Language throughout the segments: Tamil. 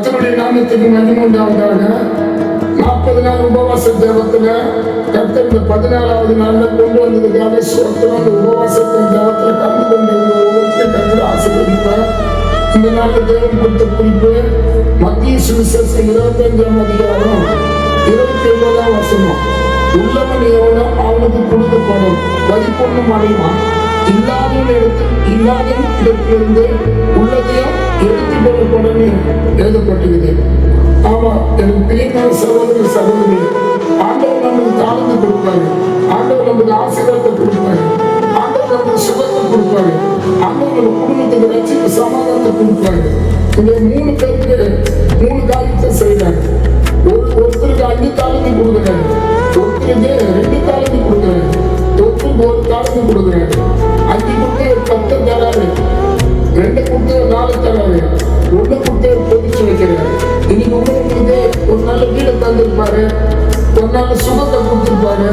கர்த்தருடைய நாமத்துக்கு மகிமை உண்டாவதாக. 40 நாள் உபவாச ஜெபத்துல கர்த்தர் இந்த 14வது நாள்ல கொண்டு வந்ததுக்காக ஸ்தோத்திரம். அந்த உபவாசத்தின் ஜெபத்துல கலந்து கொண்டு ஒவ்வொருத்தரும் கர்த்தர் ஆசீர்வதிப்பார். இந்த நாள்ல தேவன் கொடுத்த குறிப்பு மத்திய சுவிசேஷம் 25ஆம் அதிகாரம் 27ஆம் வசனம். உள்ளவன் எவனோ அவனுக்கு கொடுக்கப்படும், பறிப்பொன்னும் அடைவான். இல்லாத இடத்திலிருந்து உள்ளதையும் எடுத்துக் கொள்ளப்படும் எழுதப்பட்டிருக்கிறது. ஆமா, எனக்கு பிரியமான சகோதர சகோதரி, ஆண்டவர் நமக்கு தாழ்ந்து கொடுப்பாரு, ஆண்டவர் நமக்கு ஆசீர்வாதத்தை கொடுப்பாரு, ஆண்டவர் நமக்கு சுகத்தை கொடுப்பாரு, ஆண்டவர் நம்ம குடும்பத்துக்கு ரட்சிப்பு சமாதானத்தை கொடுப்பாரு. இந்த 3 பேருக்கு 3 காரியத்தை செய்யறாங்க. ஒருத்தருக்கு 5 தாளந்து கொடுக்குறாரு, ஒருத்தருக்கு 2 தாளந்து கொடுக்குறாரு, ஒருத்தருக்கு 1 தாளந்து கொடுக்குறாரு. 5 கொடுத்து 10 தராரு, 2 கொடுத்து 4 தராரு, 1 கொடுத்து பொதிச்சு வைக்கிறாரு. இன்னைக்கு உங்களுக்கு ஒரு நல்ல வீடை தந்திருப்பாரு, ஒரு நல்ல சுகத்தை கொடுத்திருப்பாரு,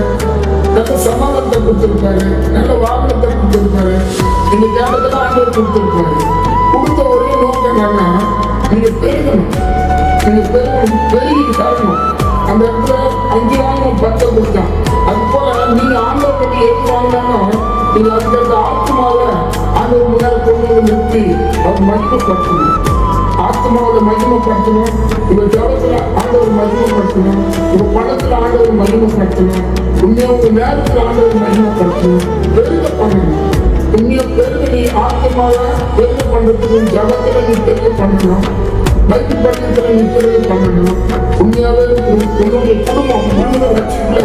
நல்ல சமாதானத்தை கொடுத்திருப்பாரு, நல்ல வாகனத்தை கொடுத்திருப்பாரு, இந்த கேட்டத்துல ஆண்டவர் கொடுத்திருப்பாரு. கொடுத்த ஒரே நோக்கம் என்னன்னா, நீங்க பெருகணும், நீங்க பெருகி தரணும். அந்த இடத்துல 5 வாங்கணும் 10 கொடுத்தான். அது போல நீங்க ஆண்டவர் பற்றி எது வாங்கினாலும் நீங்க அதுக்கு ஆத்மாவை ஆண்டவர் முன்னாடி கொண்டு வந்து நிறுத்தி அவர் மகிமைப்படுத்தணும். ஆத்மாவை மகிமைப்படுத்தணும். உங்க ஜபத்துல ஆண்டவர் மகிமைப்படுத்தணும், உங்க பணத்துல ஆண்டவர் மகிமைப்படுத்தணும், உங்க நேரத்துல ஆண்டவர் மகிமைப்படுத்தணும். பெருக பண்ணணும். உண்மையை பெருக நீ ஆத்மாவை பெருக பண்றதுக்கு ஜபத்துல நீ பெருக பண்ணணும், பைக்கு பட்டத்துல நீ பெருக பண்ணணும். உண்மையாவே உன்னுடைய குடும்பம் உன்னோட லட்சியத்துல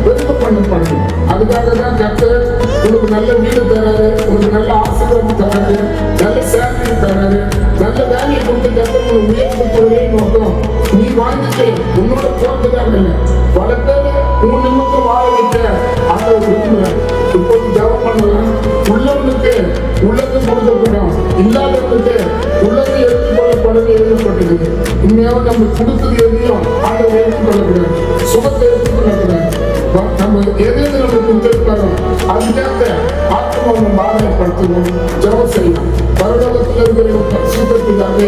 பெருக பண்ணணும். அதுக்காக தான் கர்த்தர் உனக்கு நல்ல வீடு தராரு, உனக்கு நல்ல ஆசீர்வாதம் தராரு, நல்ல சேலரி தராரு, நல்ல வேலையை கொடுத்து கர்த்தர் உனக்கு உயர்த்து ஒரே நோக்கம். நீ வாழ்ந்துட்டு உன்னோட போறதுதான் இல்லை, பல பேர் உன் நிமித்தம் வாழ வைக்க அந்த ஒரு விரும்புகிறேன். இப்போது ஜபம் பண்ணலாம். உள்ளவனுக்கு உள்ளது கொடுக்கப்படும், இல்லாதவனுக்கு உள்ளது எடுத்துக்கொள்ளப்படும் எழுதப்பட்டிருக்கு. உண்மையாக நம்ம கொடுத்தது எதையும் ஆண்டவர் எடுத்துக்கொள்ளக்கூடாது, சுகத்தை எடுத்துக்கொள்ளக்கூடாது. நம்ம எது நம்ம கொடுத்திருக்கிறோம் அதுக்காக ஆத்மாவை பாதகப்படுத்தணும், ஜபம் செய்யணும். பரலோகத்தில் இருக்கிற பரிசுத்தத்திற்காக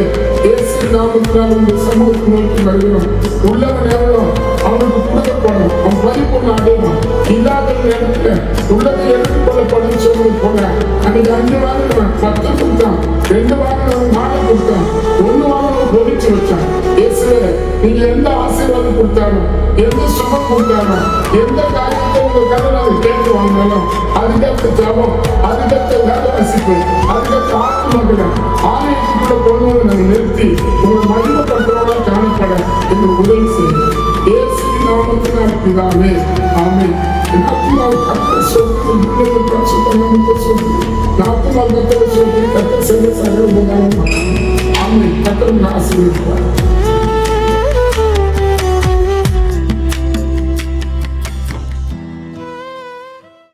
இயேசு நாமத்தினால் இந்த சமூகத்தை நோக்கி வருகிறோம். உள்ளவன் எவ்வளோ அவனுக்கு கொடுக்கப்படும், அவன் பறிப்பொன்று அடைவான். இல்லாத நேரத்துல உள்ளதை எடுத்துக்கொள்ளப்படும் சொல்வது போல அன்னைக்கு 5 வாங்கினவன் 10 கொடுத்தான், 2 வாங்கினவன் 4 கொடுத்தான், 1 வாங்கினவன் பொதிச்சு வச்சான். இயேசுவே, நீங்க எந்த ஆசீர்வாதம் கொடுத்தாலும், எந்த சுகம் கொடுத்தாலும், எந்த காரியத்தை உங்க கடவுள் அதை கேட்டு வாங்கினாலும் அதுக்கேற்ற ஜபம், அதுக்கேற்ற வேலை வசிப்பு, அதுக்கேற்ற ஆத்மகனம் ஆலயத்துக்குள்ள கொண்டு வந்து நாங்கள் நிறுத்தி உங்களை மகிமைப்படுத்துறவங்களா காணப்பட எங்களுக்கு உதவி செய்யும். இயேசு நாமத்தினால் பிதாவே, ஆமென். நாத்தினால் கர்த்தர் சொல்லி நாத்தினால் கர்த்தர் சொல்லி கர்த்தர் செய்ய சகல ஆமென். கர்த்தர் ஆசீர்வதிப்பார்.